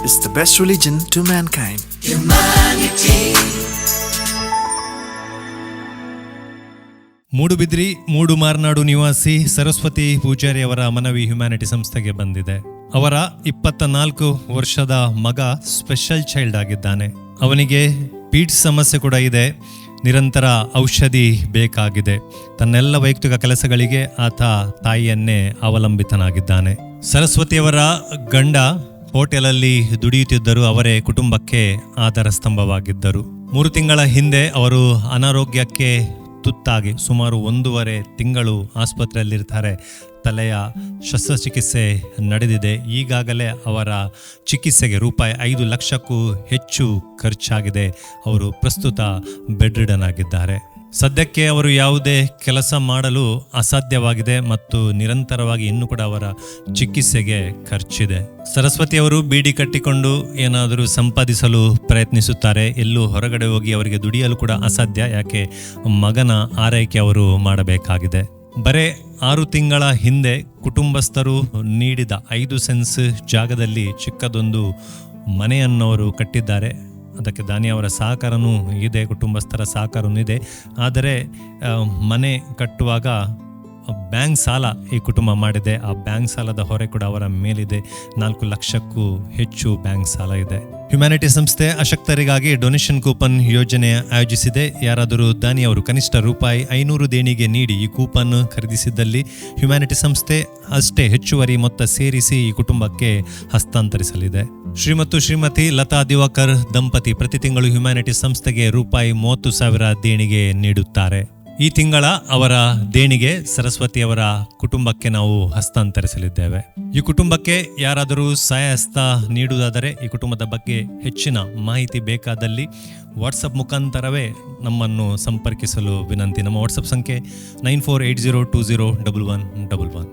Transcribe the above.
is the best religion to mankind. Moodbidri ಮೂಡುಮಾರ್ನಾಡು ನಿವಾಸಿ ಸರಸ್ವತಿ ಪೂಜಾರಿ ಅವರ ಮನವಿ ಹ್ಯುಮ್ಯಾನಿಟಿ ಸಂಸ್ಥೆಗೆ ಬಂದಿದೆ. ಅವರ 24 ವರ್ಷದ ಮಗ ಸ್ಪೆಷಲ್ ಚೈಲ್ಡ್ ಆಗಿದ್ದಾನೆ. ಅವನಿಗೆ ಪೀಡ್ಸ್ ಸಮಸ್ಯೆ ಕೂಡ ಇದೆ. ನಿರಂತರ ಔಷಧಿ ಬೇಕಾಗಿದೆ. ತನ್ನೆಲ್ಲ ವೈಯಕ್ತಿಕ ಕೆಲಸಗಳಿಗೆ ಆತ ತಾಯಿಯನ್ನೇ ಅವಲಂಬಿತನಾಗಿದ್ದಾನೆ. ಸರಸ್ವತಿಯವರ ಗಂಡ ಹೋಟೆಲಲ್ಲಿ ದುಡಿಯುತ್ತಿದ್ದರು. ಅವರೇ ಕುಟುಂಬಕ್ಕೆ ಆಧಾರ ಸ್ತಂಭವಾಗಿದ್ದರು. 3 ತಿಂಗಳ ಹಿಂದೆ ಅವರು ಅನಾರೋಗ್ಯಕ್ಕೆ ತುತ್ತಾಗಿ ಸುಮಾರು 1.5 ತಿಂಗಳು ಆಸ್ಪತ್ರೆಯಲ್ಲಿರ್ತಾರೆ. ತಲೆಯ ಶಸ್ತ್ರಚಿಕಿತ್ಸೆ ನಡೆದಿದೆ. ಈಗಾಗಲೇ ಅವರ ಚಿಕಿತ್ಸೆಗೆ ರೂಪಾಯಿ 5 ಲಕ್ಷಕ್ಕೂ ಹೆಚ್ಚು ಖರ್ಚಾಗಿದೆ. ಅವರು ಪ್ರಸ್ತುತ ಬೆಡ್ ರಿಡನ್ ಆಗಿದ್ದಾರೆ. ಸದ್ಯಕ್ಕೆ ಅವರು ಯಾವುದೇ ಕೆಲಸ ಮಾಡಲು ಅಸಾಧ್ಯವಾಗಿದೆ ಮತ್ತು ನಿರಂತರವಾಗಿ ಇನ್ನೂ ಕೂಡ ಅವರ ಚಿಕಿತ್ಸೆಗೆ ಖರ್ಚಿದೆ. ಸರಸ್ವತಿಯವರು ಬೀಡಿ ಕಟ್ಟಿಕೊಂಡು ಏನಾದರೂ ಸಂಪಾದಿಸಲು ಪ್ರಯತ್ನಿಸುತ್ತಾರೆ. ಎಲ್ಲೂ ಹೊರಗಡೆ ಹೋಗಿ ಅವರಿಗೆ ದುಡಿಯಲು ಕೂಡ ಅಸಾಧ್ಯ. ಯಾಕೆ ಮಗನ ಆರೈಕೆ ಅವರು ಮಾಡಬೇಕಾಗಿದೆ. ಬರೇ 6 ತಿಂಗಳ ಹಿಂದೆ ಕುಟುಂಬಸ್ಥರು ನೀಡಿದ 5 ಸೆನ್ಸ್ ಜಾಗದಲ್ಲಿ ಚಿಕ್ಕದೊಂದು ಮನೆಯನ್ನವರು ಕಟ್ಟಿದ್ದಾರೆ. ಅದಕ್ಕೆ ದಾನಿ ಅವರ ಸಹಕಾರನೂ ಇದೆ, ಕುಟುಂಬಸ್ಥರ ಸಹಕಾರನೂ ಇದೆ. ಆದರೆ ಮನೆ ಕಟ್ಟುವಾಗ ಬ್ಯಾಂಕ್ ಸಾಲ ಈ ಕುಟುಂಬ ಮಾಡಿದೆ. ಆ ಬ್ಯಾಂಕ್ ಸಾಲದ ಹೊರೆ ಕೂಡ ಅವರ ಮೇಲಿದೆ. 4 ಲಕ್ಷಕ್ಕೂ ಹೆಚ್ಚು ಬ್ಯಾಂಕ್ ಸಾಲ ಇದೆ. ಹ್ಯುಮ್ಯಾನಿಟಿ ಸಂಸ್ಥೆ ಅಶಕ್ತರಿಗಾಗಿ ಡೊನೇಷನ್ ಕೂಪನ್ ಯೋಜನೆ ಆಯೋಜಿಸಿದೆ. ಯಾರಾದರೂ ದಾನಿಯವರು ಕನಿಷ್ಠ ರೂಪಾಯಿ 500 ದೇಣಿಗೆ ನೀಡಿ ಈ ಕೂಪನ್ ಖರೀದಿಸಿದ್ದಲ್ಲಿ ಹ್ಯುಮ್ಯಾನಿಟಿ ಸಂಸ್ಥೆ ಅಷ್ಟೇ ಹೆಚ್ಚುವರಿ ಮೊತ್ತ ಸೇರಿಸಿ ಈ ಕುಟುಂಬಕ್ಕೆ ಹಸ್ತಾಂತರಿಸಲಿದೆ. ಶ್ರೀಮತಿ ಲತಾ ದಿವಾಕರ್ ದಂಪತಿ ಪ್ರತಿ ತಿಂಗಳು ಹ್ಯುಮ್ಯಾನಿಟಿ ಸಂಸ್ಥೆಗೆ ರೂಪಾಯಿ 30,000 ದೇಣಿಗೆ ನೀಡುತ್ತಾರೆ. ಈ ತಿಂಗಳ ಅವರ ದೇಣಿಗೆ ಸರಸ್ವತಿಯವರ ಕುಟುಂಬಕ್ಕೆ ನಾವು ಹಸ್ತಾಂತರಿಸಲಿದ್ದೇವೆ. ಈ ಕುಟುಂಬಕ್ಕೆ ಯಾರಾದರೂ ಸಹಾಯಹಸ್ತ ನೀಡುವುದಾದರೆ, ಈ ಕುಟುಂಬದ ಬಗ್ಗೆ ಹೆಚ್ಚಿನ ಮಾಹಿತಿ ಬೇಕಾದಲ್ಲಿ ವಾಟ್ಸಪ್ ಮುಖಾಂತರವೇ ನಮ್ಮನ್ನು ಸಂಪರ್ಕಿಸಲು ವಿನಂತಿ. ನಮ್ಮ ವಾಟ್ಸಪ್ ಸಂಖ್ಯೆ 9480201111.